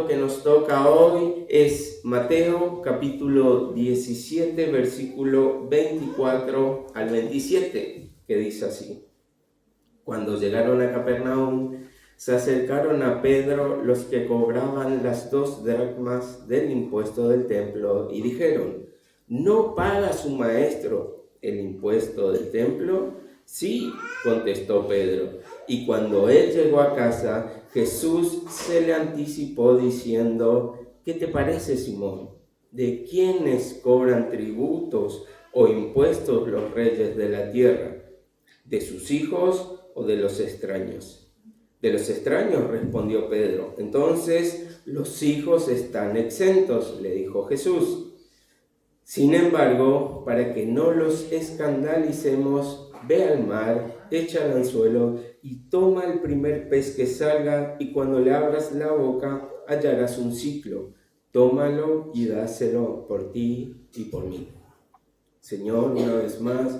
texto que nos toca hoy es Mateo capítulo 17, versículo 24 al 27, que dice así: Cuando llegaron a Capernaum, se acercaron a Pedro los que cobraban las 2 dracmas del impuesto del templo y dijeron: ¿No paga su maestro el impuesto del templo? Sí, contestó Pedro. Y cuando él llegó a casa, Jesús se le anticipó diciendo: ¿Qué te parece, Simón? ¿De quiénes cobran tributos o impuestos los reyes de la tierra? ¿De sus hijos o de los extraños? De los extraños, respondió Pedro. Entonces los hijos están exentos, le dijo Jesús. Sin embargo, para que no los escandalicemos, ve al mar, echa el anzuelo y toma el primer pez que salga, y cuando le abras la boca hallarás un ciclo. Tómalo y dáselo por ti y por mí. Señor, una vez más,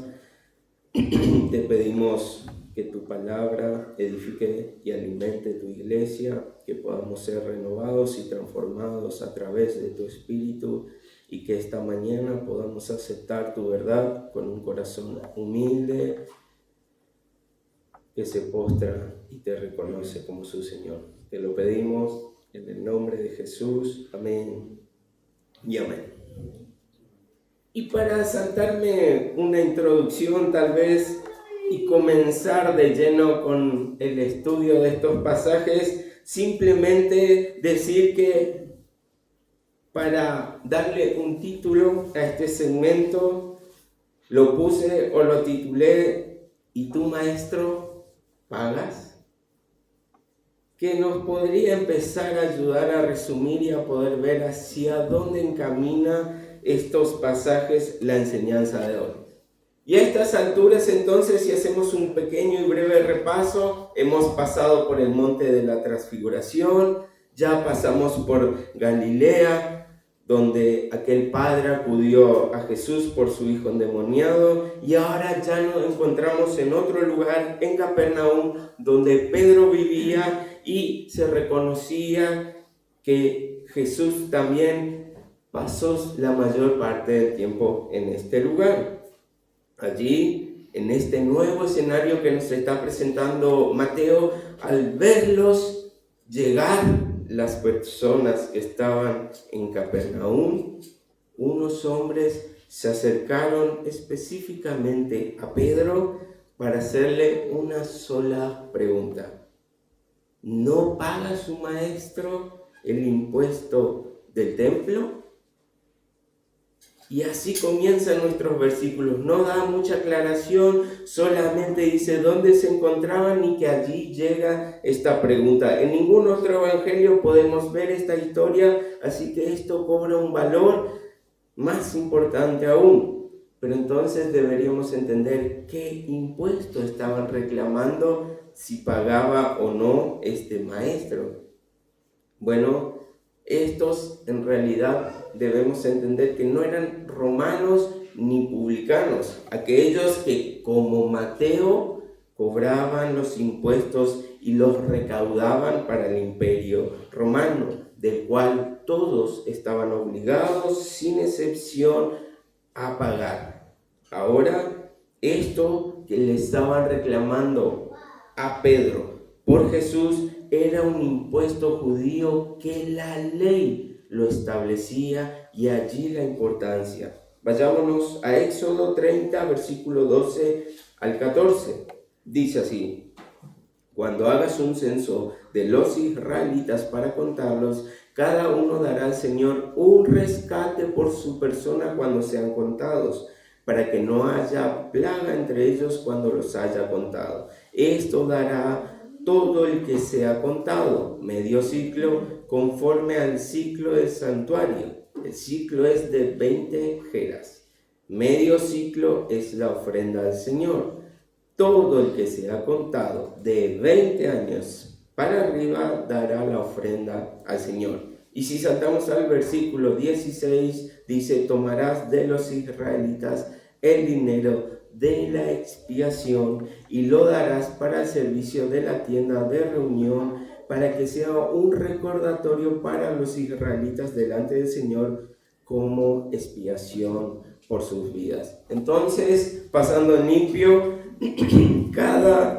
te pedimos que tu palabra edifique y alimente tu iglesia, que podamos ser renovados y transformados a través de tu Espíritu, y que esta mañana podamos aceptar tu verdad con un corazón humilde que se postra y te reconoce como su Señor. Te lo pedimos en el nombre de Jesús. Amén y amén. Y para saltarme una introducción tal vez y comenzar de lleno con el estudio de estos pasajes, simplemente decir que para darle un título a este segmento, lo puse o lo titulé: ¿Y tú, maestro, pagas? Que nos podría empezar a ayudar a resumir y a poder ver hacia dónde encamina estos pasajes la enseñanza de hoy. Y a estas alturas, entonces, si hacemos un pequeño y breve repaso, hemos pasado por el monte de la transfiguración, ya pasamos por Galilea, donde aquel padre acudió a Jesús por su hijo endemoniado, y ahora ya nos encontramos en otro lugar, en Capernaum, donde Pedro vivía, y se reconocía que Jesús también pasó la mayor parte del tiempo en este lugar. Allí, en este nuevo escenario que nos está presentando Mateo, al verlos llegar, las personas que estaban en Capernaum, unos hombres se acercaron específicamente a Pedro para hacerle una sola pregunta: ¿No paga su maestro el impuesto del templo? Y así comienzan nuestros versículos. No da mucha aclaración, solamente dice dónde se encontraban y que allí llega esta pregunta. En ningún otro evangelio podemos ver esta historia, así que esto cobra un valor más importante aún. Pero entonces deberíamos entender qué impuesto estaban reclamando, si pagaba o no este maestro. Bueno, estos en realidad debemos entender que no eran romanos ni publicanos, aquellos que como Mateo cobraban los impuestos y los recaudaban para el imperio romano, del cual todos estaban obligados sin excepción a pagar. Ahora, esto que le estaban reclamando a Pedro por Jesús era un impuesto judío que la ley lo establecía, y allí la importancia. Vayámonos a Éxodo 30, versículo 12 al 14. Dice así: Cuando hagas un censo de los israelitas para contarlos, cada uno dará al Señor un rescate por su persona cuando sean contados, para que no haya plaga entre ellos cuando los haya contado. Esto dará todo el que sea contado, medio ciclo, conforme al ciclo del santuario. El ciclo es de 20 geras. Medio ciclo es la ofrenda al Señor. Todo el que sea contado de 20 años para arriba dará la ofrenda al Señor. Y si saltamos al versículo 16, dice: tomarás de los israelitas el dinero de la expiación y lo darás para el servicio de la tienda de reunión, para que sea un recordatorio para los israelitas delante del Señor como expiación por sus vidas. Entonces, pasando en limpio, cada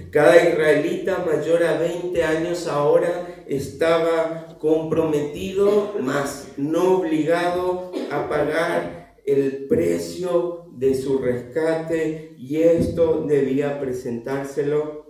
israelita mayor a 20 años ahora estaba comprometido, mas no obligado a pagar el precio de su rescate, y esto debía presentárselo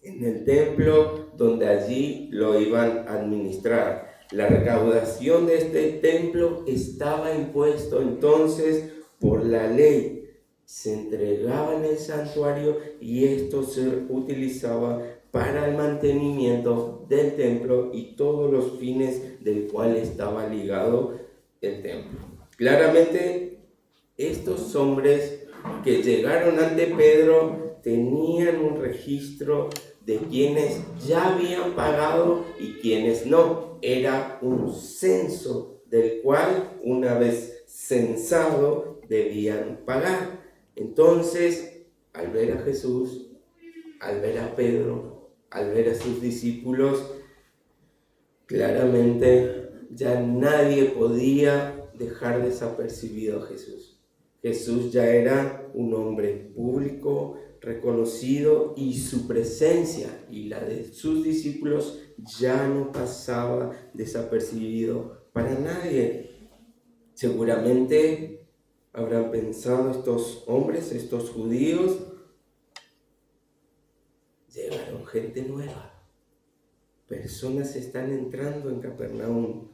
en el templo donde allí lo iban a administrar. La recaudación de este templo estaba impuesto entonces por la ley. Se entregaba en el santuario y esto se utilizaba para el mantenimiento del templo y todos los fines del cual estaba ligado el templo. Claramente, estos hombres que llegaron ante Pedro tenían un registro de quienes ya habían pagado y quienes no. Era un censo del cual, una vez censado, debían pagar. Entonces, al ver a Jesús, al ver a Pedro, al ver a sus discípulos, claramente ya nadie podía dejar desapercibido a Jesús. Jesús ya era un hombre público, reconocido, y su presencia y la de sus discípulos ya no pasaba desapercibido para nadie. Seguramente habrán pensado estos hombres, estos judíos: llegaron gente nueva, personas están entrando en Capernaum.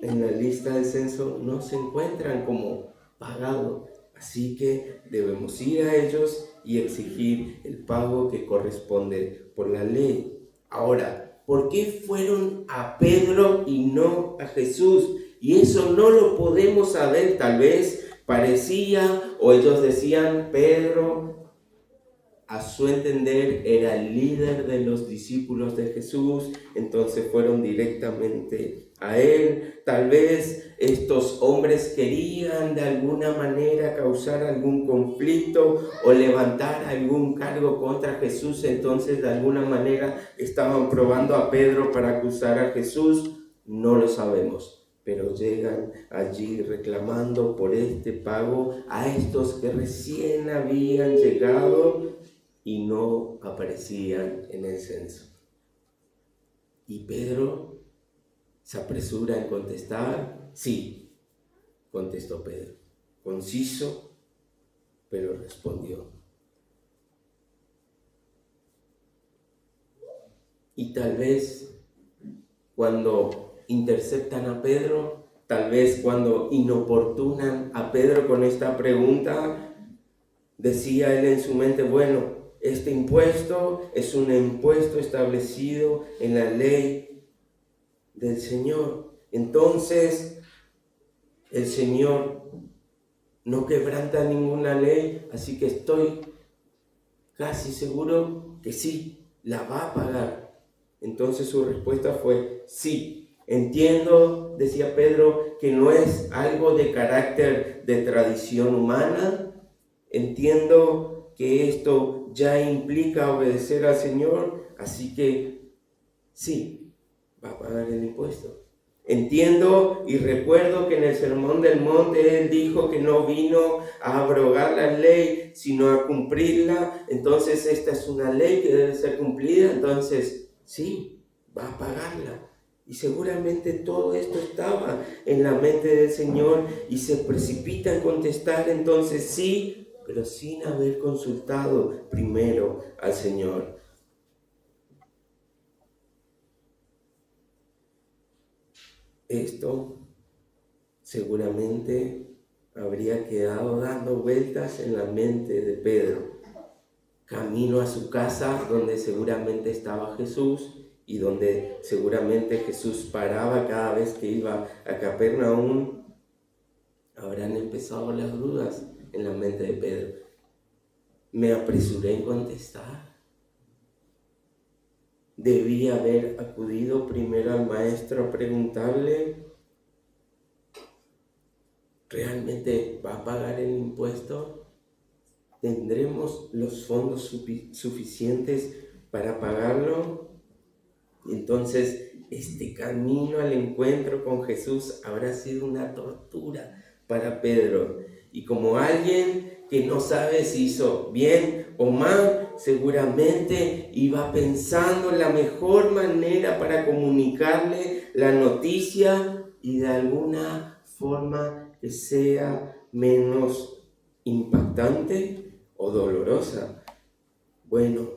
En la lista del censo no se encuentran como pagado, así que debemos ir a ellos y exigir el pago que corresponde por la ley. Ahora, ¿por qué fueron a Pedro y no a Jesús? Y eso no lo podemos saber. Tal vez parecía, o ellos decían, Pedro, a su entender, era el líder de los discípulos de Jesús, entonces fueron directamente a él. Tal vez estos hombres querían de alguna manera causar algún conflicto o levantar algún cargo contra Jesús, entonces de alguna manera estaban probando a Pedro para acusar a Jesús. No lo sabemos. Pero llegan allí reclamando por este pago a estos que recién habían llegado y no aparecían en el censo. Y Pedro se apresura en contestar. Sí, contestó Pedro, conciso, pero respondió. Y tal vez cuando interceptan a Pedro, tal vez cuando inoportunan a Pedro con esta pregunta, decía él en su mente: bueno, este impuesto es un impuesto establecido en la ley del Señor. Entonces, el Señor no quebranta ninguna ley, así que estoy casi seguro que sí, la va a pagar. Entonces su respuesta fue: sí. Entiendo, decía Pedro, que no es algo de carácter de tradición humana. Entiendo que esto ya implica obedecer al Señor, así que sí, va a pagar el impuesto. Entiendo y recuerdo que en el Sermón del Monte Él dijo que no vino a abrogar la ley, sino a cumplirla. Entonces esta es una ley que debe ser cumplida, entonces sí, va a pagarla. Y seguramente todo esto estaba en la mente del Señor y se precipita en contestar entonces sí, pero sin haber consultado primero al Señor. Esto seguramente habría quedado dando vueltas en la mente de Pedro, camino a su casa donde seguramente estaba Jesús y donde seguramente Jesús paraba cada vez que iba a Capernaum. Habrán empezado las dudas en la mente de Pedro. Me apresuré en contestar. Debí haber acudido primero al maestro a preguntarle: ¿realmente va a pagar el impuesto? ¿Tendremos los fondos suficientes para pagarlo. Entonces, este camino al encuentro con Jesús habrá sido una tortura para Pedro. Y como alguien que no sabe si hizo bien o mal, seguramente iba pensando en la mejor manera para comunicarle la noticia y de alguna forma que sea menos impactante o dolorosa. Bueno,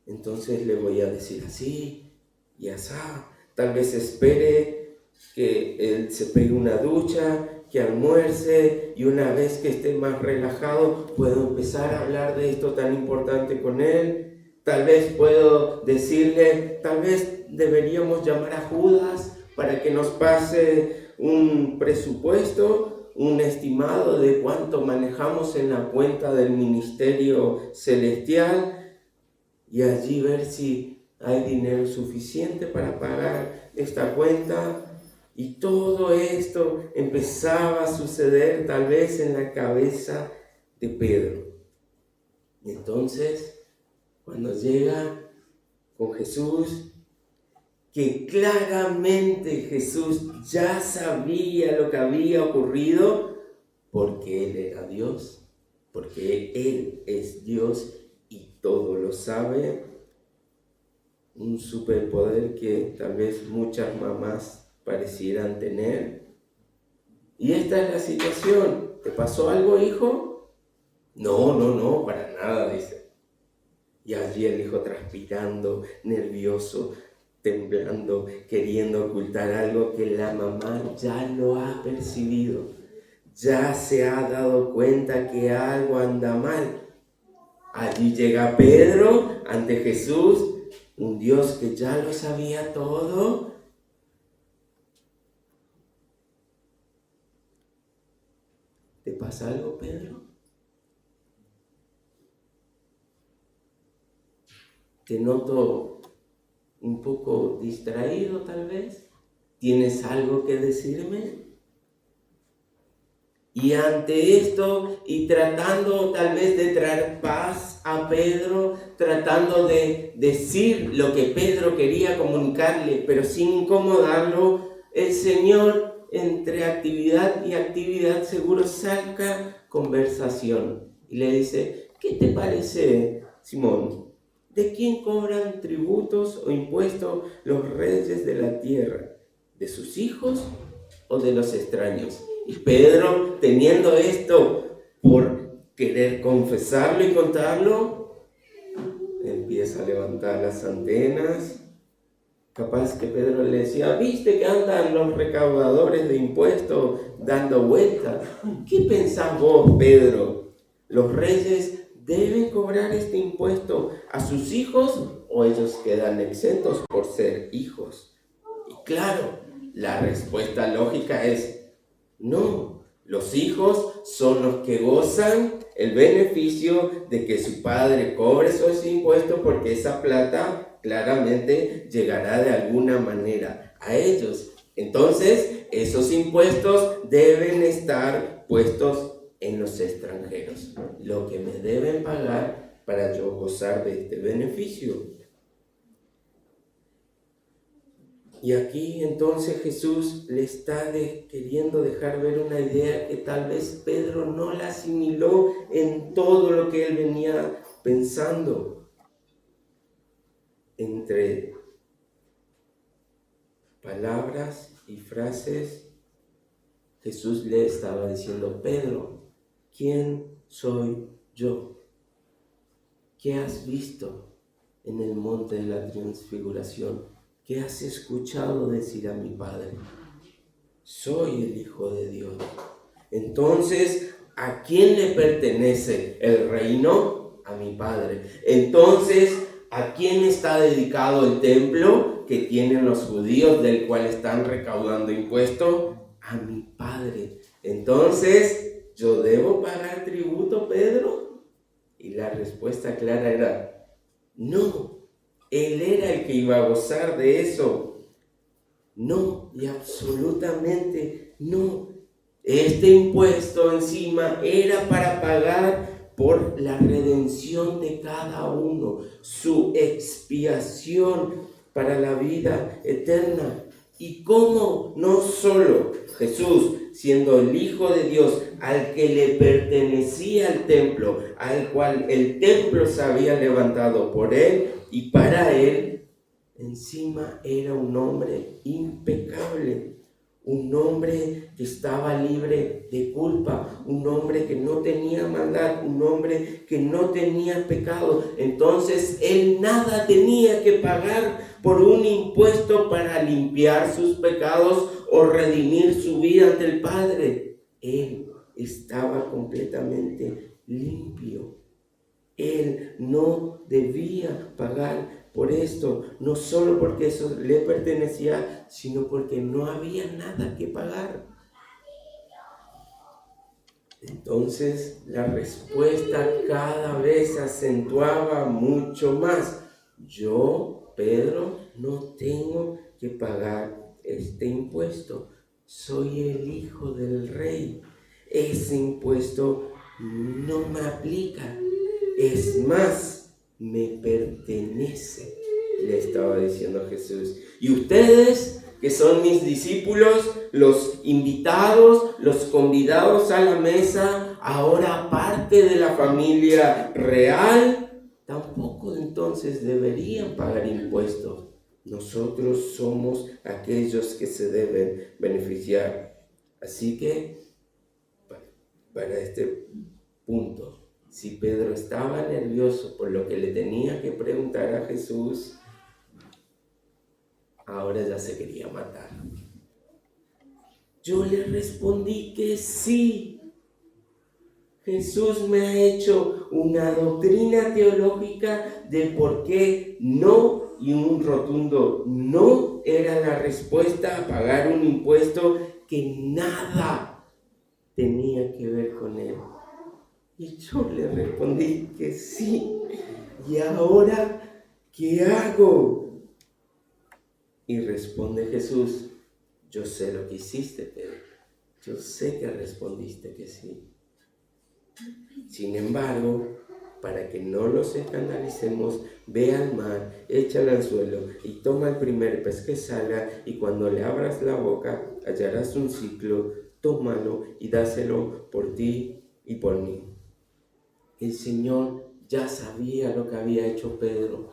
entonces le voy a decir así y asá. Tal vez espere que él se pegue una ducha, que almuerce, y una vez que esté más relajado puedo empezar a hablar de esto tan importante con él. Tal vez puedo decirle, tal vez deberíamos llamar a Judas para que nos pase un presupuesto, un estimado de cuánto manejamos en la cuenta del ministerio celestial, y allí ver si hay dinero suficiente para pagar esta cuenta. Y todo esto empezaba a suceder tal vez en la cabeza de Pedro. Y entonces, cuando llega con Jesús, que claramente Jesús ya sabía lo que había ocurrido, porque Él era Dios, porque Él es Dios y todo lo sabe. Un superpoder que tal vez muchas mamás parecieran tener. Y esta es la situación. ¿Te pasó algo, hijo? No, para nada, dice. Y allí el hijo transpirando, nervioso, temblando, queriendo ocultar algo que la mamá ya lo ha percibido. Ya se ha dado cuenta que algo anda mal. Allí llega Pedro ante Jesús, un Dios que ya lo sabía todo. ¿Te pasa algo, Pedro? Te noto un poco distraído, tal vez. ¿Tienes algo que decirme? Y ante esto, y tratando tal vez de traer paz a Pedro, tratando de decir lo que Pedro quería comunicarle, pero sin incomodarlo, el Señor, entre actividad y actividad, seguro saca conversación. Y le dice, ¿qué te parece, Simón? ¿De quién cobran tributos o impuestos los reyes de la tierra? ¿De sus hijos o de los extraños? Y Pedro, teniendo esto por querer confesarlo y contarlo, empieza a levantar las antenas. Capaz que Pedro le decía, ¿viste que andan los recaudadores de impuestos dando vueltas? ¿Qué pensás vos, Pedro? ¿Los reyes deben cobrar este impuesto a sus hijos o ellos quedan exentos por ser hijos? Y claro, la respuesta lógica es, no, los hijos son los que gozan el beneficio de que su padre cobre esos impuestos, porque esa plata claramente llegará de alguna manera a ellos. Entonces, esos impuestos deben estar puestos en los extranjeros, lo que me deben pagar para yo gozar de este beneficio. Y aquí entonces Jesús le está queriendo dejar ver una idea que tal vez Pedro no la asimiló en todo lo que él venía pensando. Entre palabras y frases, Jesús le estaba diciendo, Pedro, ¿quién soy yo? ¿Qué has visto en el monte de la transfiguración? ¿Qué has escuchado decir a mi Padre? Soy el Hijo de Dios. Entonces, ¿a quién le pertenece el reino? A mi Padre. Entonces, ¿a quién está dedicado el templo que tienen los judíos, del cual están recaudando impuestos? A mi Padre. Entonces, ¿yo debo pagar tributo, Pedro? Y la respuesta clara era, no. Él era el que iba a gozar de eso. No, y absolutamente no. Este impuesto encima era para pagar por la redención de cada uno, su expiación para la vida eterna. Y cómo no solo Jesús, siendo el Hijo de Dios, al que le pertenecía el templo, al cual el templo se había levantado por él y para él, encima era un hombre impecable, un hombre que estaba libre de culpa, un hombre que no tenía maldad, un hombre que no tenía pecado. Entonces él nada tenía que pagar por un impuesto para limpiar sus pecados o redimir su vida ante el Padre. Él estaba completamente limpio. Él no debía pagar por esto, no solo porque eso le pertenecía, sino porque no había nada que pagar. Entonces la respuesta cada vez se acentuaba mucho más. Yo, Pedro, no tengo que pagar este impuesto. Soy el hijo del rey. Ese impuesto no me aplica. Es más, me pertenece, le estaba diciendo Jesús. Y ustedes, que son mis discípulos, los invitados, los convidados a la mesa, ahora parte de la familia real, tampoco entonces deberían pagar impuestos. Nosotros somos aquellos que se deben beneficiar. Así que, para este punto, si Pedro estaba nervioso por lo que le tenía que preguntar a Jesús, ahora ya se quería matar. Yo le respondí que sí. Jesús me ha hecho una doctrina teológica de por qué no, y un rotundo no era la respuesta a pagar un impuesto que nada tenía que ver con él. Y yo le respondí que sí. ¿Y ahora qué hago? Y responde Jesús: yo sé lo que hiciste, Pedro. Yo sé que respondiste que sí. Sin embargo, para que no los escandalicemos, ve al mar, échalo al suelo y toma el primer pez que salga, y cuando le abras la boca hallarás un ciclo, tómalo y dáselo por ti y por mí. El Señor ya sabía lo que había hecho Pedro.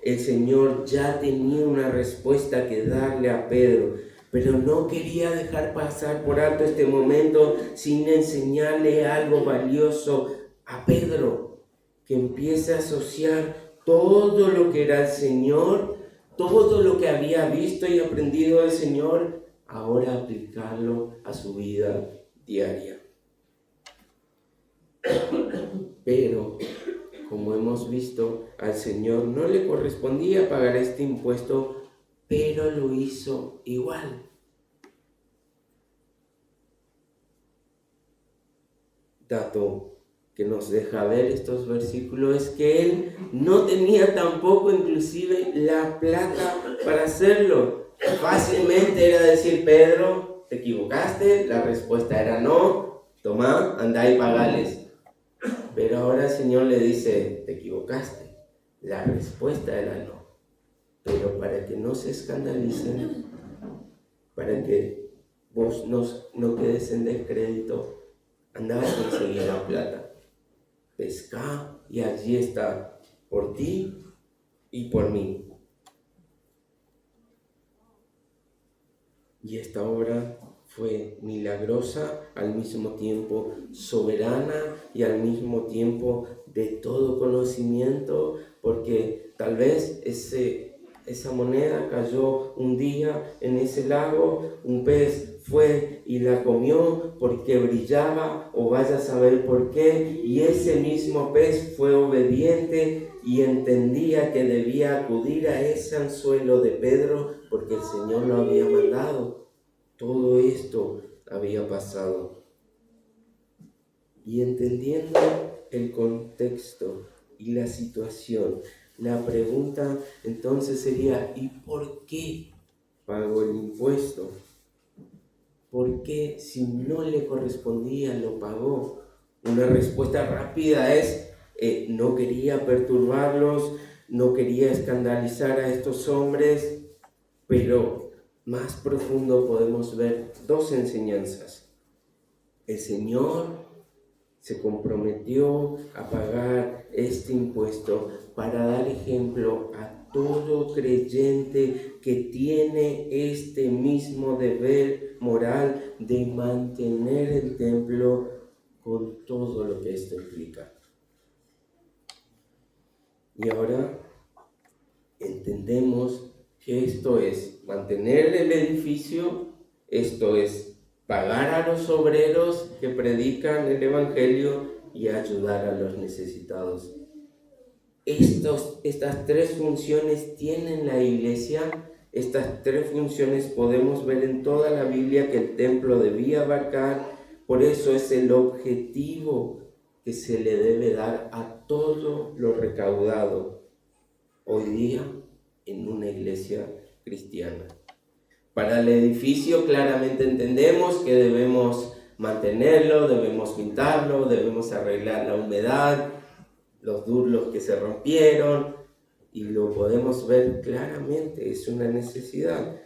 El Señor ya tenía una respuesta que darle a Pedro, pero no quería dejar pasar por alto este momento sin enseñarle algo valioso a Pedro, que empiece a asociar todo lo que era el Señor, todo lo que había visto y aprendido del Señor, ahora aplicarlo a su vida diaria. Pero, como hemos visto, al Señor no le correspondía pagar este impuesto, pero lo hizo igual. Dato que nos deja ver estos versículos es que él no tenía tampoco inclusive la plata para hacerlo. Fácilmente era decir: Pedro, te equivocaste, la respuesta era no, tomá, andá y pagales. Pero ahora el Señor le dice: te equivocaste, la respuesta era no. Pero para que no se escandalicen, para que vos no quedes en descrédito, andá a conseguir la plata, pescá y allí está, por ti y por mí. Y esta obra fue milagrosa, al mismo tiempo soberana y al mismo tiempo de todo conocimiento, porque tal vez esa moneda cayó un día en ese lago, un pez fue y la comió porque brillaba, o vaya a saber por qué, y ese mismo pez fue obediente y entendía que debía acudir a ese anzuelo de Pedro porque el Señor lo había mandado. Todo esto había pasado. Y entendiendo el contexto y la situación, la pregunta entonces sería: ¿y por qué pagó el impuesto? ¿Por qué, si no le correspondía, lo pagó? Una respuesta rápida es, no quería perturbarlos, no quería escandalizar a estos hombres, pero más profundo podemos ver dos enseñanzas. El Señor se comprometió a pagar este impuesto para dar ejemplo a todo creyente que tiene este mismo deber moral de mantener el templo con todo lo que esto implica. Y ahora entendemos que esto es mantener el edificio, esto es pagar a los obreros que predican el Evangelio y ayudar a los necesitados. Estas tres funciones tienen la iglesia. Estas tres funciones podemos ver en toda la Biblia que el templo debía abarcar. Por eso es el objetivo que se le debe dar a todo lo recaudado hoy día en una iglesia cristiana. Para el edificio claramente entendemos que debemos mantenerlo, debemos pintarlo, debemos arreglar la humedad, los durlos que se rompieron, y lo podemos ver claramente, es una necesidad.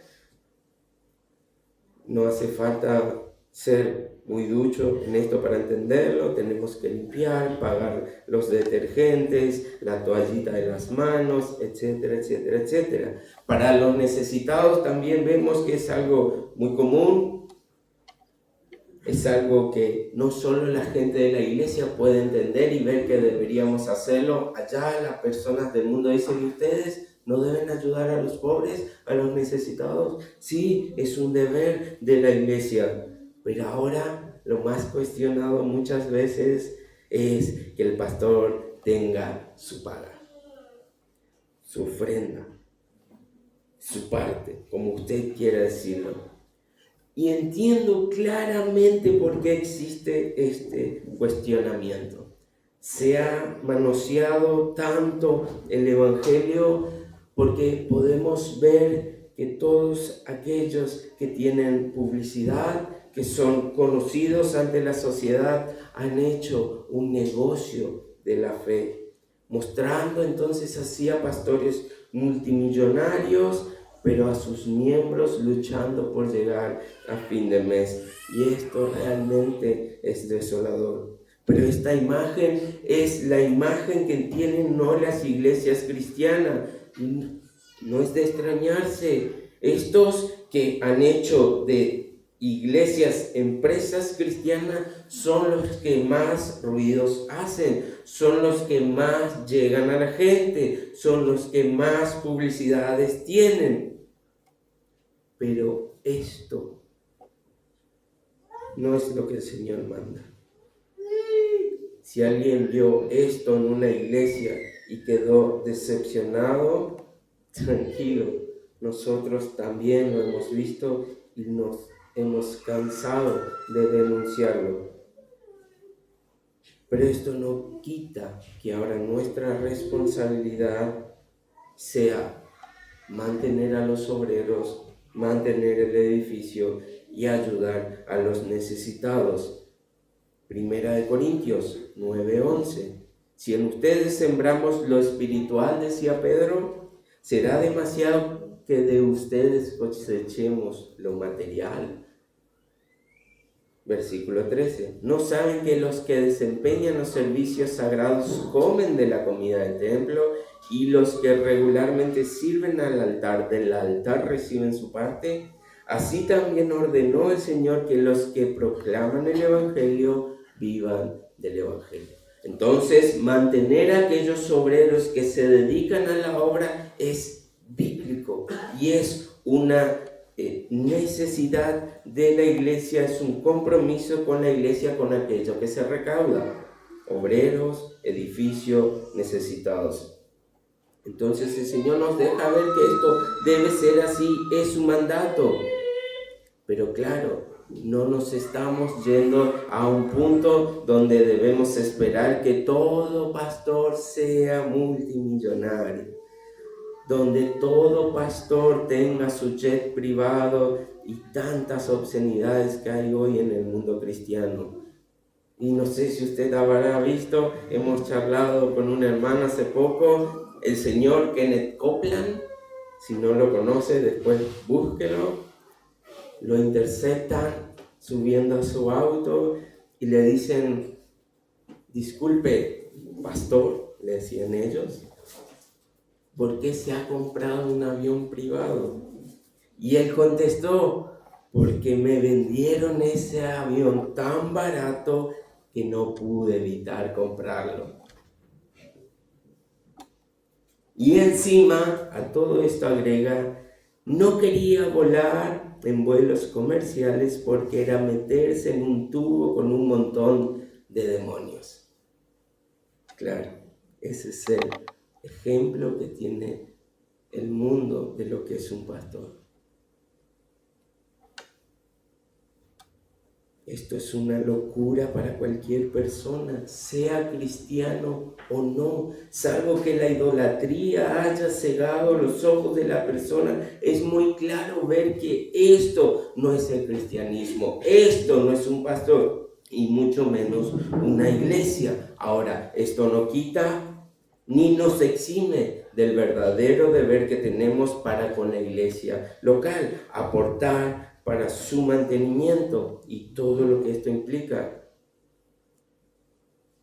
No hace falta ser muy ducho en esto para entenderlo. Tenemos que limpiar, pagar los detergentes, la toallita de las manos, etcétera, etcétera, etcétera. Para los necesitados también vemos que es algo muy común. Es algo que no solo la gente de la iglesia puede entender y ver que deberíamos hacerlo. Allá las personas del mundo dicen, ¿ustedes no deben ayudar a los pobres, a los necesitados? Sí, es un deber de la iglesia. Pero ahora lo más cuestionado muchas veces es que el pastor tenga su paga, su ofrenda, su parte, como usted quiera decirlo. Y entiendo claramente por qué existe este cuestionamiento. Se ha manoseado tanto el Evangelio porque podemos ver que todos aquellos que tienen publicidad, que son conocidos ante la sociedad, han hecho un negocio de la fe, mostrando entonces así a pastores multimillonarios, pero a sus miembros luchando por llegar a fin de mes. Y esto realmente es desolador. Pero esta imagen es la imagen que tienen no las iglesias cristianas. No es de extrañarse. Estos que han hecho de iglesias empresas cristianas son los que más ruidos hacen, son los que más llegan a la gente, son los que más publicidades tienen. Pero esto no es lo que el Señor manda. Si alguien vio esto en una iglesia y quedó decepcionado, tranquilo, nosotros también lo hemos visto y nos hemos cansado de denunciarlo. Pero esto no quita que ahora nuestra responsabilidad sea mantener a los obreros, mantener el edificio y ayudar a los necesitados. Primera de Corintios 9:11. Si en ustedes sembramos lo espiritual, decía Pedro, será demasiado que de ustedes cosechemos lo material. Versículo 13. ¿No saben que los que desempeñan los servicios sagrados comen de la comida del templo y los que regularmente sirven al altar del altar reciben su parte? Así también ordenó el Señor que los que proclaman el Evangelio vivan del Evangelio. Entonces, mantener a aquellos obreros que se dedican a la obra es bíblico y es una necesidad de la iglesia, es un compromiso con la iglesia, con aquello que se recauda, obreros, edificio, necesitados. Entonces el Señor nos deja ver que esto debe ser así, es su mandato. Pero claro, no nos estamos yendo a un punto donde debemos esperar que todo pastor sea multimillonario, donde todo pastor tenga su jet privado y tantas obscenidades que hay hoy en el mundo cristiano. Y no sé si usted habrá visto, hemos charlado con una hermana hace poco, el señor Kenneth Copeland. Si no lo conoce, después búsquelo. Lo interceptan subiendo a su auto y le dicen: disculpe, pastor, le decían ellos, ¿por qué se ha comprado un avión privado? Y él contestó: porque me vendieron ese avión tan barato que no pude evitar comprarlo. Y encima a todo esto agrega: no quería volar en vuelos comerciales porque era meterse en un tubo con un montón de demonios. Claro, ese es el ejemplo que tiene el mundo de lo que es un pastor. Esto es una locura para cualquier persona, sea cristiano o no, salvo que la idolatría haya cegado los ojos de la persona. Es muy claro ver que esto no es el cristianismo, esto no es un pastor y mucho menos una iglesia. Ahora, esto no quita ni nos exime del verdadero deber que tenemos para con la iglesia local, aportar para su mantenimiento y todo lo que esto implica.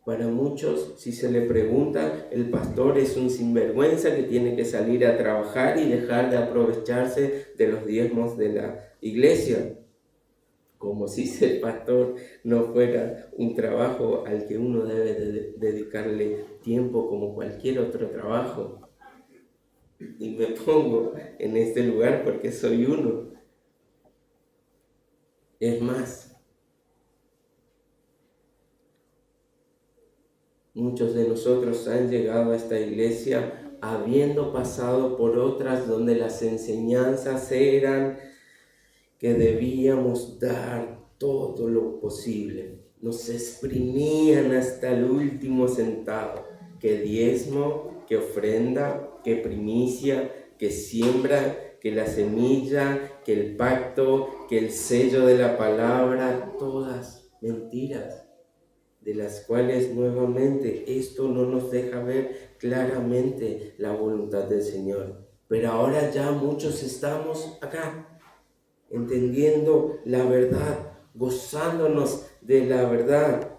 Para muchos, si se le pregunta, el pastor es un sinvergüenza que tiene que salir a trabajar y dejar de aprovecharse de los diezmos de la iglesia. Como si ser pastor no fuera un trabajo al que uno debe dedicarle tiempo como cualquier otro trabajo. Y me pongo en este lugar porque soy uno. Es más, muchos de nosotros han llegado a esta iglesia habiendo pasado por otras donde las enseñanzas eran que debíamos dar todo lo posible. Nos exprimían hasta el último centavo. Que diezmo, que ofrenda, que primicia, que siembra, que la semilla, que el pacto, que el sello de la palabra, todas mentiras, de las cuales nuevamente esto no nos deja ver claramente la voluntad del Señor. Pero ahora ya muchos estamos acá, entendiendo la verdad, gozándonos de la verdad,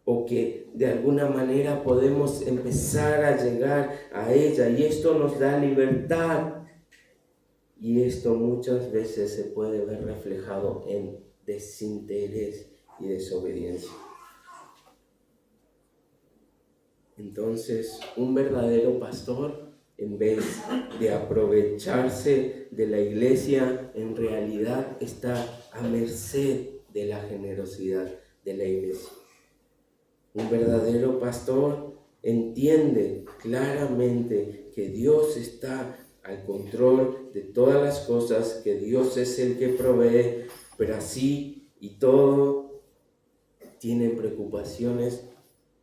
o que de alguna manera podemos empezar a llegar a ella, y esto nos da libertad. Y esto muchas veces se puede ver reflejado en desinterés y desobediencia. Entonces, un verdadero pastor, en vez de aprovecharse de la iglesia, en realidad está a merced de la generosidad de la iglesia. Un verdadero pastor entiende claramente que Dios está al control de todas las cosas, que Dios es el que provee, pero así y todo tienen preocupaciones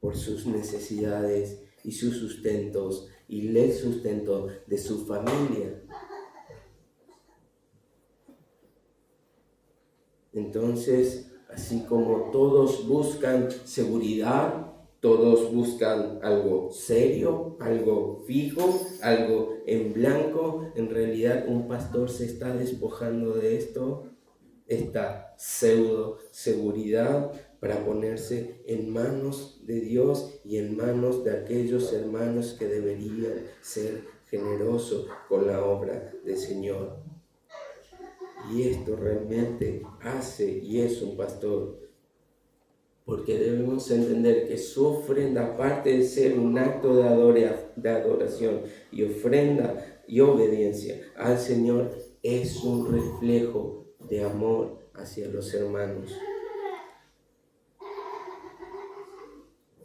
por sus necesidades y sus sustentos y el sustento de su familia. Entonces, así como todos buscan seguridad, todos buscan algo serio, algo fijo, algo en blanco, en realidad un pastor se está despojando de esto, esta pseudo seguridad, para ponerse en manos de Dios y en manos de aquellos hermanos que deberían ser generosos con la obra del Señor. Y esto realmente hace y es un pastor, porque debemos entender que su ofrenda, aparte de ser un acto de adoración y ofrenda y obediencia al Señor, es un reflejo de amor hacia los hermanos.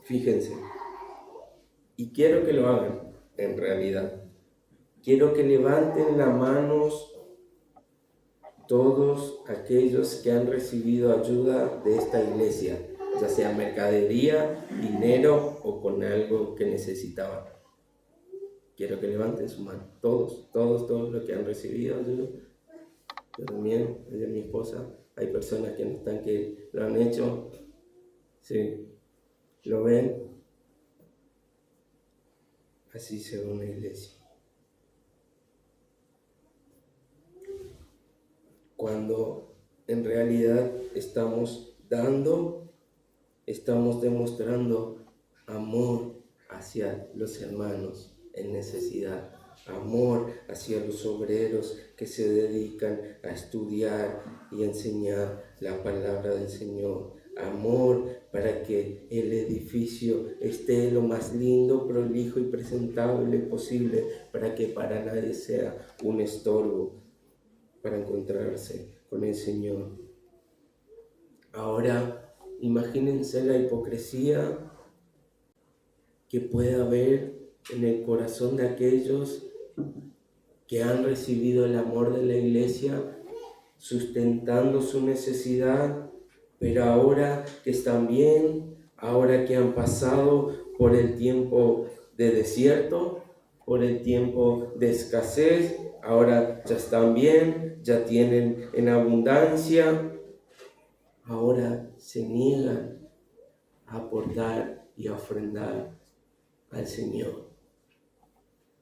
Fíjense, y quiero que lo hagan en realidad. Quiero que levanten las manos todos aquellos que han recibido ayuda de esta iglesia, ya sea mercadería, dinero o con algo que necesitaban. Quiero que levanten su mano, todos los que han recibido ayuda. Yo también, ella es mi esposa, hay personas que no están, que lo han hecho. Sí, ¿lo ven? Así se ve una iglesia. Cuando en realidad estamos demostrando amor hacia los hermanos en necesidad, amor hacia los obreros que se dedican a estudiar y enseñar la palabra del Señor, amor para que el edificio esté lo más lindo, prolijo y presentable posible, para que para nadie sea un estorbo para encontrarse con el Señor. Ahora, imagínense la hipocresía que puede haber en el corazón de aquellos que han recibido el amor de la iglesia, sustentando su necesidad, pero ahora que están bien, ahora que han pasado por el tiempo de desierto, por el tiempo de escasez, ahora ya están bien, ya tienen en abundancia, ahora se niegan a aportar y a ofrendar al Señor,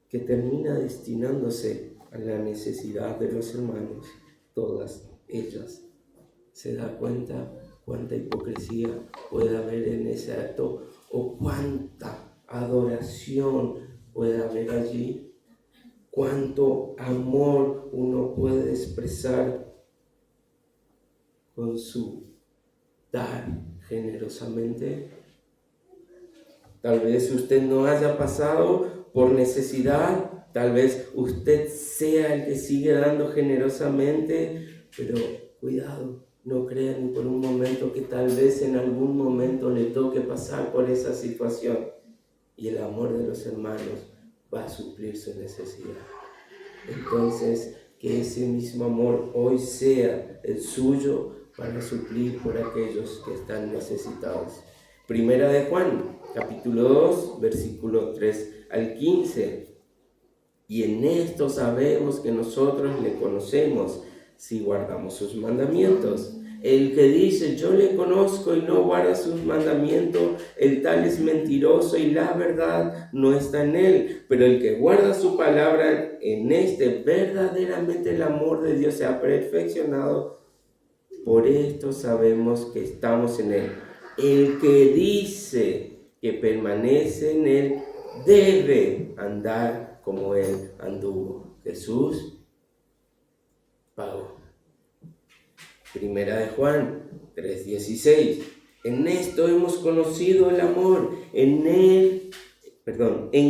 que termina destinándose a la necesidad de los hermanos, todas ellas. ¿Se da cuenta cuánta hipocresía puede haber en ese acto o cuánta adoración puede haber allí? ¿Cuánto amor uno puede expresar con su dar generosamente? Tal vez usted no haya pasado por necesidad, tal vez usted sea el que sigue dando generosamente, pero cuidado, no crea ni por un momento que tal vez en algún momento le toque pasar por esa situación y el amor de los hermanos va a suplir su necesidad. Entonces, que ese mismo amor hoy sea el suyo para suplir por aquellos que están necesitados. Primera de Juan, capítulo 2, versículo 3 al 15. Y en esto sabemos que nosotros le conocemos si guardamos sus mandamientos. El que dice yo le conozco y no guarda sus mandamientos, el tal es mentiroso y la verdad no está en él. Pero el que guarda su palabra, en este verdaderamente el amor de Dios se ha perfeccionado. Por esto sabemos que estamos en él. El que dice que permanece en él debe andar como él anduvo. Jesús pagó. Primera de Juan 3:16. En esto hemos conocido el amor, en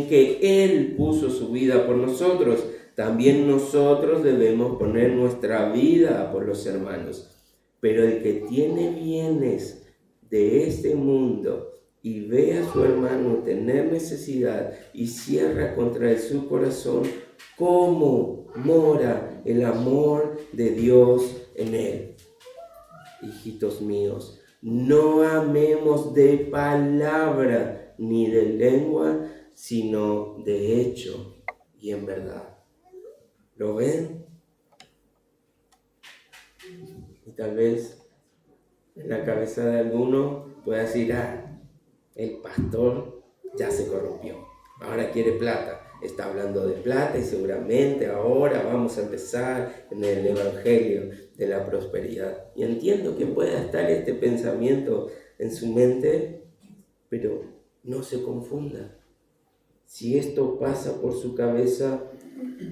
que Él puso su vida por nosotros. También nosotros debemos poner nuestra vida por los hermanos. Pero el que tiene bienes de este mundo y ve a su hermano tener necesidad y cierra contra él su corazón, ¿cómo mora el amor de Dios en él? Hijitos míos, no amemos de palabra ni de lengua, sino de hecho y en verdad. ¿Lo ven? Y tal vez en la cabeza de alguno pueda decir, el pastor ya se corrompió, ahora quiere plata. Está hablando de plata y seguramente ahora vamos a empezar en el evangelio de la prosperidad. Y entiendo que pueda estar este pensamiento en su mente, pero no se confunda. Si esto pasa por su cabeza,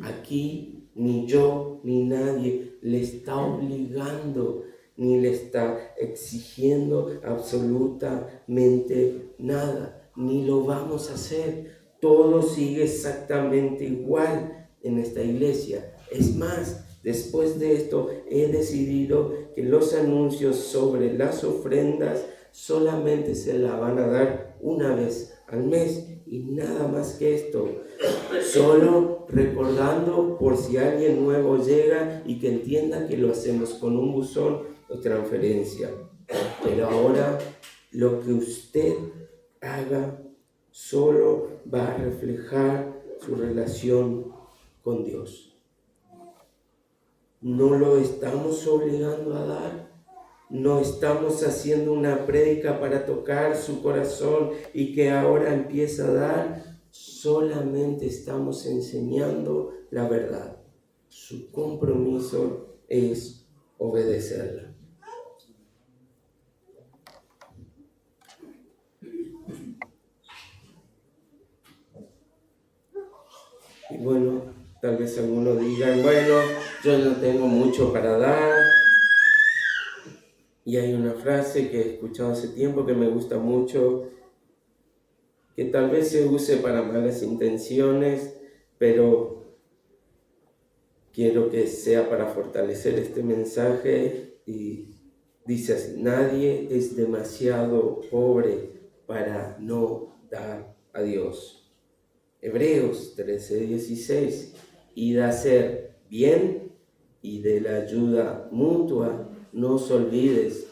aquí ni yo ni nadie le está obligando ni le está exigiendo absolutamente nada, ni lo vamos a hacer. Todo sigue exactamente igual en esta iglesia. Es más, después de esto he decidido que los anuncios sobre las ofrendas solamente se la van a dar una vez al mes y nada más que esto. Solo recordando por si alguien nuevo llega y que entienda que lo hacemos con un buzón o transferencia. Pero ahora lo que usted haga solo va a reflejar su relación con Dios. No lo estamos obligando a dar, no estamos haciendo una prédica para tocar su corazón y que ahora empieza a dar, solamente estamos enseñando la verdad. Su compromiso es obedecerla. Y bueno, tal vez algunos digan, bueno, yo no tengo mucho para dar. Y hay una frase que he escuchado hace tiempo que me gusta mucho, que tal vez se use para malas intenciones, pero quiero que sea para fortalecer este mensaje. Y dice así: nadie es demasiado pobre para no dar a Dios. Hebreos 13:16, y de hacer bien y de la ayuda mutua no os olvides.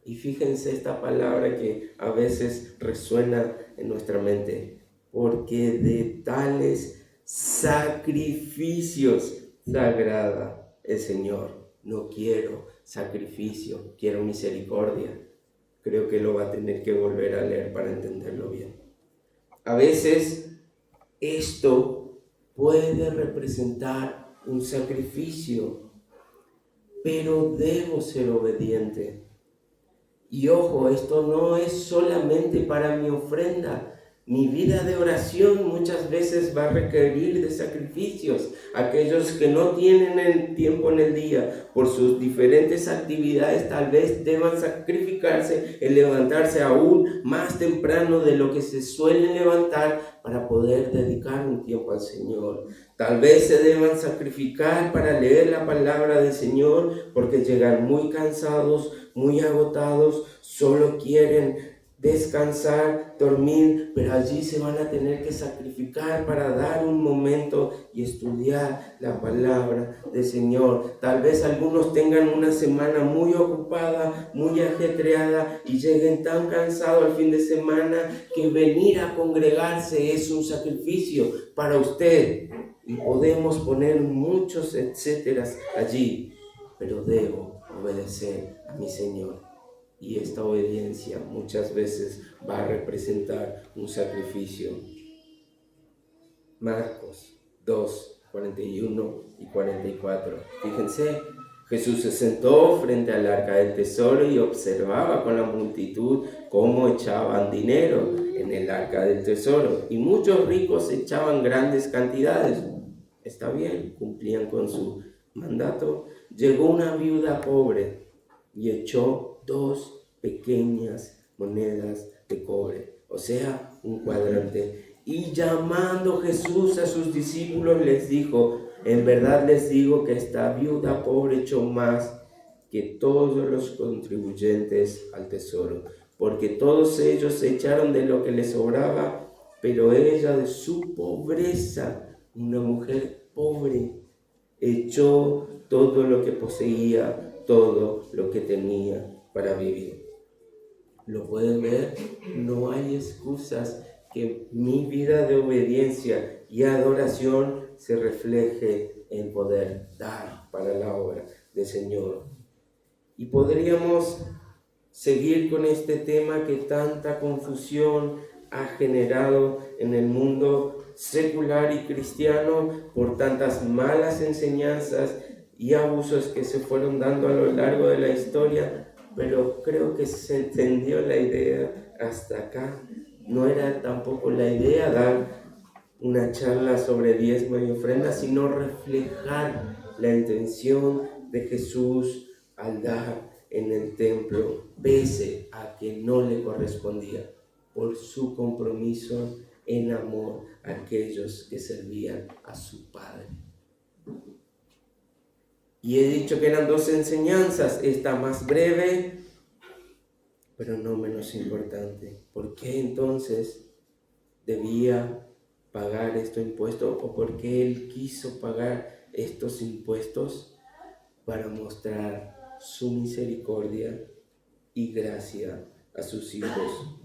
Y fíjense esta palabra que a veces resuena en nuestra mente, porque de tales sacrificios se agrada el Señor. No quiero sacrificio, quiero misericordia. Creo que lo va a tener que volver a leer para entenderlo bien. A veces esto puede representar un sacrificio, pero debo ser obediente. Y ojo, esto no es solamente para mi ofrenda. Mi vida de oración muchas veces va a requerir de sacrificios. Aquellos que no tienen el tiempo en el día por sus diferentes actividades tal vez deban sacrificarse en levantarse aún más temprano de lo que se suele levantar para poder dedicar un tiempo al Señor. Tal vez se deban sacrificar para leer la palabra del Señor porque llegan muy cansados, muy agotados, solo quieren descansar, dormir, pero allí se van a tener que sacrificar para dar un momento y estudiar la palabra del Señor. Tal vez algunos tengan una semana muy ocupada, muy ajetreada y lleguen tan cansados al fin de semana que venir a congregarse es un sacrificio para usted. Y podemos poner muchos etcéteras allí, pero debo obedecer a mi Señor. Y esta obediencia muchas veces va a representar un sacrificio. Marcos 2, 41 y 44. Fíjense, Jesús se sentó frente al arca del tesoro y observaba con la multitud cómo echaban dinero en el arca del tesoro. Y muchos ricos echaban grandes cantidades. Está bien, cumplían con su mandato. Llegó una viuda pobre y echó 2 pequeñas monedas de cobre, o sea, un cuadrante. Y llamando Jesús a sus discípulos les dijo: en verdad les digo que esta viuda pobre echó más que todos los contribuyentes al tesoro, porque todos ellos echaron de lo que les sobraba, pero ella de su pobreza, una mujer pobre, echó todo lo que poseía, todo lo que tenía para vivir. ¿Lo pueden ver? No hay excusas que mi vida de obediencia y adoración se refleje en poder dar para la obra del Señor. Y podríamos seguir con este tema que tanta confusión ha generado en el mundo secular y cristiano por tantas malas enseñanzas y abusos que se fueron dando a lo largo de la historia, pero creo que se entendió la idea hasta acá. No era tampoco la idea dar una charla sobre diezmo y ofrenda, sino reflejar la intención de Jesús al dar en el templo, pese a que no le correspondía, por su compromiso en amor a aquellos que servían a su Padre. Y he dicho que eran 2 enseñanzas, esta más breve, pero no menos importante. ¿Por qué entonces debía pagar estos impuestos? ¿O por qué él quiso pagar estos impuestos? Para mostrar su misericordia y gracia a sus hijos.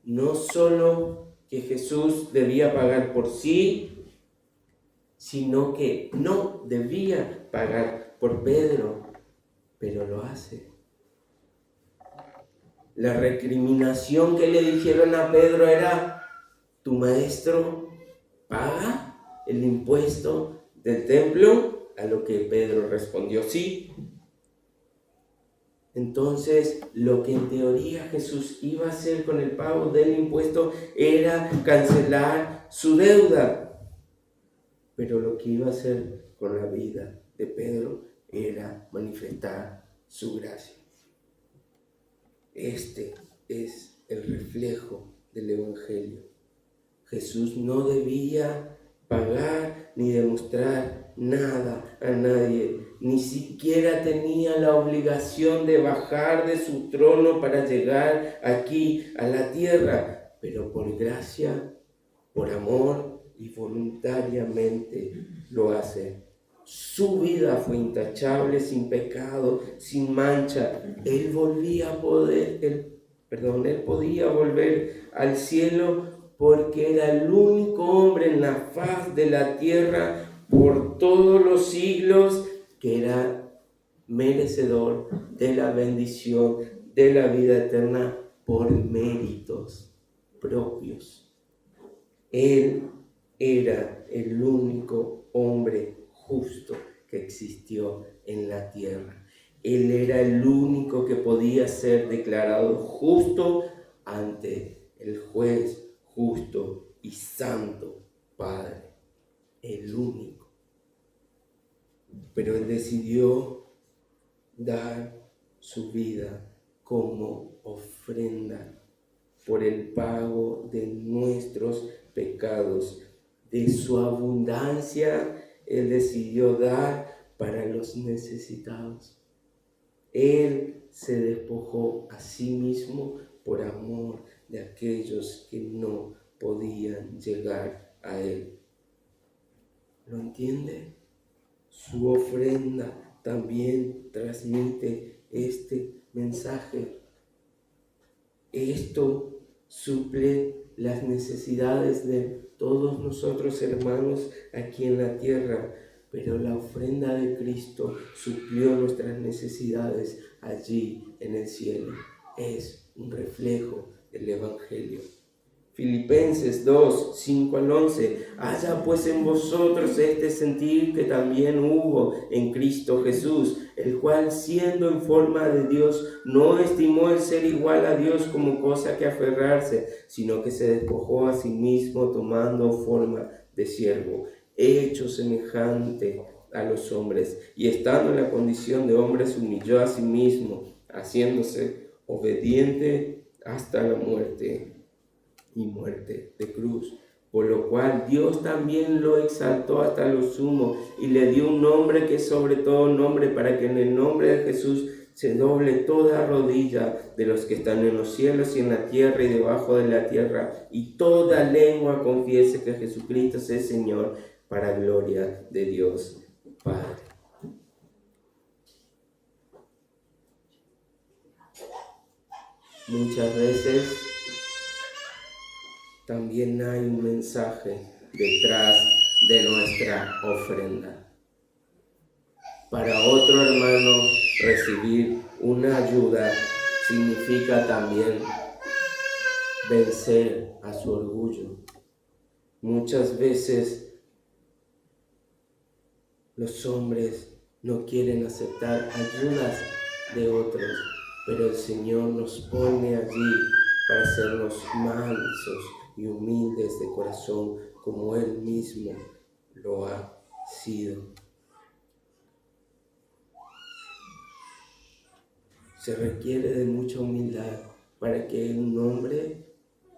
No solo que Jesús debía pagar por sí, sino que no debía pagar por Pedro, pero lo hace. La recriminación que le dijeron a Pedro era: ¿tu maestro paga el impuesto del templo? A lo que Pedro respondió: sí. Entonces, lo que en teoría Jesús iba a hacer con el pago del impuesto era cancelar su deuda. Pero lo que iba a hacer con la vida de Pedro era manifestar su gracia. Este es el reflejo del Evangelio. Jesús no debía pagar ni demostrar nada a nadie. Ni siquiera tenía la obligación de bajar de su trono para llegar aquí a la tierra. Pero por gracia, por amor y voluntariamente lo hace. Su vida fue intachable, sin pecado, sin mancha. Él podía volver al cielo porque era el único hombre en la faz de la tierra por todos los siglos que era merecedor de la bendición de la vida eterna por méritos propios. Él era el único hombre justo que existió en la tierra. Él era el único que podía ser declarado justo ante el juez justo y santo Padre. El único. Pero Él decidió dar su vida como ofrenda por el pago de nuestros pecados. De su abundancia, Él decidió dar para los necesitados. Él se despojó a sí mismo por amor de aquellos que no podían llegar a Él. ¿Lo entiende? Su ofrenda también transmite este mensaje. Esto suple las necesidades de todos nosotros, hermanos, aquí en la tierra, pero la ofrenda de Cristo suplió nuestras necesidades allí en el cielo. Es un reflejo del Evangelio. Filipenses 2, 5 al 11. Haya pues en vosotros este sentir que también hubo en Cristo Jesús, el cual siendo en forma de Dios, no estimó el ser igual a Dios como cosa que aferrarse, sino que se despojó a sí mismo tomando forma de siervo, hecho semejante a los hombres, y estando en la condición de hombre se humilló a sí mismo, haciéndose obediente hasta la muerte y muerte de cruz, por lo cual Dios también lo exaltó hasta lo sumo y le dio un nombre que es sobre todo nombre, para que en el nombre de Jesús se doble toda rodilla de los que están en los cielos y en la tierra y debajo de la tierra, y toda lengua confiese que Jesucristo es el Señor, para gloria de Dios Padre. Muchas veces también hay un mensaje detrás de nuestra ofrenda. Para otro hermano, recibir una ayuda significa también vencer a su orgullo. Muchas veces los hombres no quieren aceptar ayudas de otros, pero el Señor nos pone allí para hacernos mansos y humildes de corazón, como Él mismo lo ha sido. Se requiere de mucha humildad para que un hombre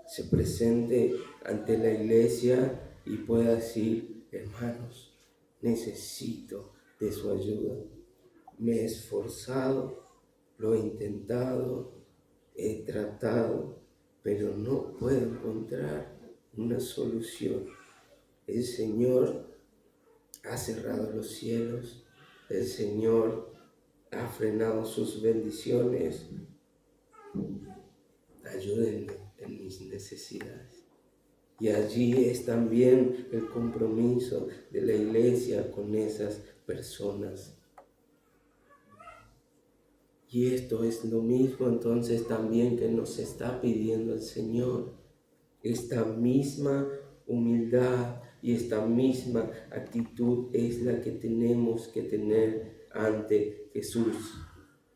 se presente ante la iglesia y pueda decir: hermanos, necesito de su ayuda. Me he esforzado, lo he intentado, he tratado, pero no puedo encontrar una solución. El Señor ha cerrado los cielos, el Señor ha frenado sus bendiciones. Ayúdenme en mis necesidades. Y allí es también el compromiso de la iglesia con esas personas. Y esto es lo mismo entonces también que nos está pidiendo el Señor. Esta misma humildad y esta misma actitud es la que tenemos que tener ante Jesús.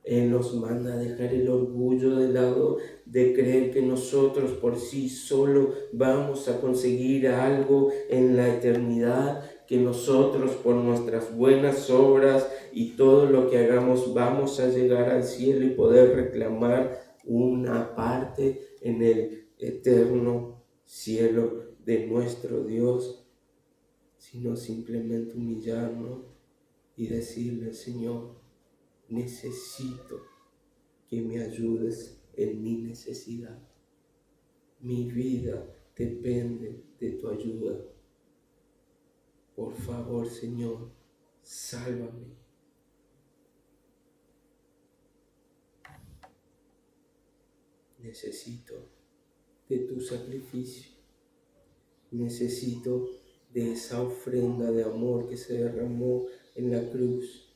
Él nos manda a dejar el orgullo de lado, de creer que nosotros por sí solo vamos a conseguir algo en la eternidad, que nosotros por nuestras buenas obras y todo lo que hagamos vamos a llegar al cielo y poder reclamar una parte en el eterno cielo de nuestro Dios, sino simplemente humillarnos y decirle: Señor, necesito que me ayudes en mi necesidad. Mi vida depende de tu ayuda. Por favor, Señor, sálvame. Necesito de tu sacrificio. Necesito de esa ofrenda de amor que se derramó en la cruz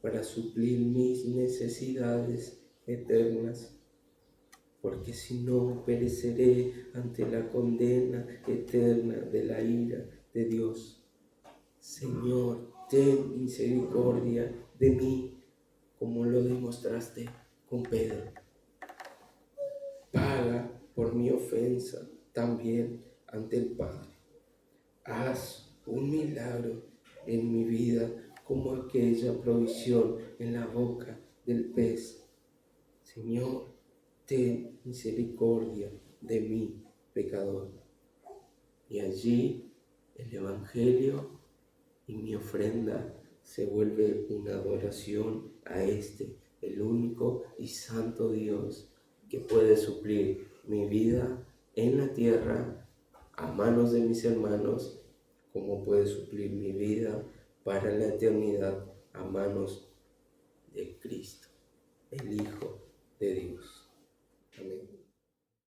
para suplir mis necesidades eternas, porque si no pereceré ante la condena eterna de la ira de Dios. Señor, ten misericordia de mí, como lo demostraste con Pedro. Paga por mi ofensa también ante el Padre. Haz un milagro en mi vida como aquella provisión en la boca del pez. Señor, ten misericordia de mí, pecador. Y allí el Evangelio y mi ofrenda se vuelve una adoración a el único y santo Dios que puede suplir mi vida en la tierra a manos de mis hermanos, como puede suplir mi vida para la eternidad a manos de Cristo, el Hijo de Dios.